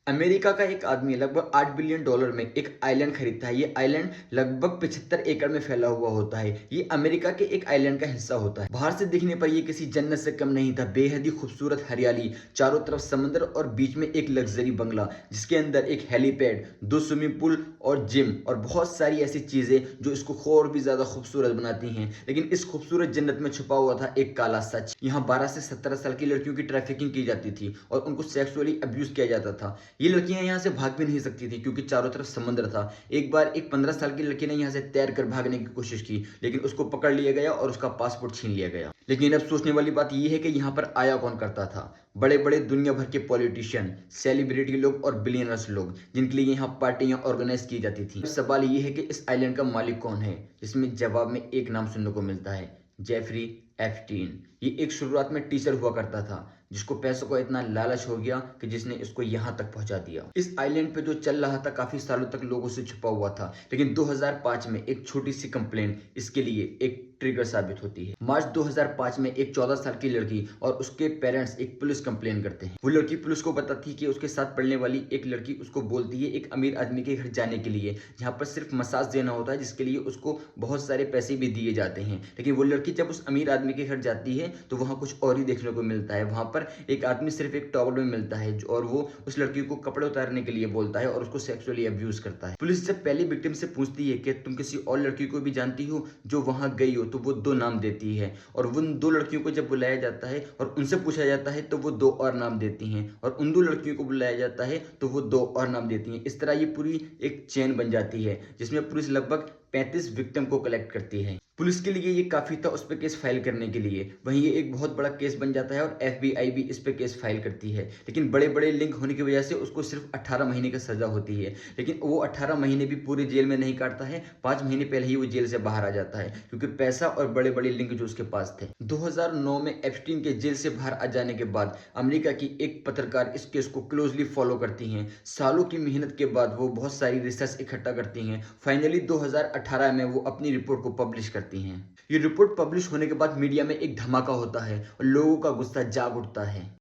America का एक आदमी लगभग $8 बिलियन में एक आइलैंड खरीदता है। ये आइलैंड लगभग 75 एकड़ में फैला हुआ होता है। ये अमेरिका के एक आइलैंड का हिस्सा होता है। बाहर से देखने पर ये किसी जन्नत से कम नहीं था। बेहद ही खूबसूरत हरियाली, चारों तरफ समुद्र और बीच में एक लग्जरी बंगला, जिसके अंदर एक हेलीपैड, 2 स्विमिंग पूल और जिम और बहुत सारी ऐसी चीजें जो इसको और भी ज्यादा खूबसूरत बनाती हैं। लेकिन इस खूबसूरत जन्नत में छुपा हुआ था एक काला सच। यहाँ 12 से 17 साल की लड़कियों की ट्रैफिकिंग की जाती थी और उनको सेक्सुअली अब्यूज किया जाता था। ये लड़कियां यहाँ से भाग भी नहीं सकती थी क्योंकि चारों तरफ समुद्र था। एक बार एक 15 साल की लड़की ने यहाँ से तैर कर भागने की कोशिश की, लेकिन उसको पकड़ लिया गया और उसका पासपोर्ट छीन लिया गया। लेकिन अब सोचने वाली बात यह है कि यहाँ पर आया कौन करता था। बड़े बड़े दुनिया भर के पॉलिटिशियन, सेलिब्रिटी लोग और बिलियनर्स लोग, जिनके लिए यहाँ पार्टियां ऑर्गेनाइज की जाती थी। सवाल ये है कि इस आइलैंड का मालिक कौन है। इसमें जवाब में एक नाम सुनने को मिलता है, जेफरी एप्स्टीन। ये एक शुरुआत में टीचर हुआ करता था, जिसको पैसों का इतना लालच हो गया कि जिसने इसको यहाँ तक पहुंचा दिया। इस आइलैंड पे जो चल रहा था काफी सालों तक लोगों से छुपा हुआ था, लेकिन 2005 में एक छोटी सी कंप्लेंट इसके लिए एक ट्रिगर साबित होती है। मार्च 2005 में एक 14 साल की लड़की और उसके पेरेंट्स एक पुलिस कंप्लेन करते हैं। वो लड़की पुलिस को बताती है कि उसके साथ पढ़ने वाली एक लड़की उसको बोलती है एक अमीर आदमी के घर जाने के लिए, जहाँ पर सिर्फ मसाज देना होता है, जिसके लिए उसको बहुत सारे पैसे भी दिए जाते हैं। लेकिन वो लड़की जब उस अमीर आदमी के घर जाती है तो वहाँ कुछ और ही देखने को मिलता है। वहाँ पर एक आदमी सिर्फ एक टॉवल में मिलता है और वो उस लड़की को कपड़े उतारने के लिए बोलता है और उसको सेक्सुअली अब्यूज करता है। पुलिस जब पहली विक्टिम से पूछती है कि तुम किसी और लड़की को भी जानती हो जो वहां गई हो, तो वो 2 नाम देती है। और उन 2 लड़कियों को जब बुलाया जाता है और उनसे पूछा जाता है तो वो 2 और नाम देती हैं, और उन 2 लड़कियों को बुलाया जाता है तो वो 2 और नाम देती हैं। इस तरह ये पूरी एक चेन बन जाती है, जिसमें पुलिस लगभग 35 विक्टिम को कलेक्ट करती है। पुलिस के लिए ये काफी था उस पर केस फाइल करने के लिए। वहीं ये एक बहुत बड़ा केस बन जाता है और एफबीआई भी इस पे केस फाइल करती है। लेकिन बड़े बड़े लिंक होने की वजह से उसको सिर्फ 18 महीने की सजा होती है। लेकिन वो 18 महीने भी पूरे जेल में नहीं काटता है, 5 महीने पहले ही वो जेल से बाहर आ जाता है, क्योंकि पैसा और बड़े बड़े लिंक जो उसके पास थे। 2009 में एप्स्टीन के जेल से बाहर आ जाने के बाद अमेरिका की एक पत्रकार इस केस को क्लोजली फॉलो करती हैं। सालों की मेहनत के बाद वो बहुत सारी रिसर्च इकट्ठा करती हैं। फाइनली 2018 में वो अपनी रिपोर्ट को पब्लिश करती हैं। ये रिपोर्ट पब्लिश होने के बाद मीडिया में एक धमाका होता है और लोगों का गुस्सा जाग उठता है।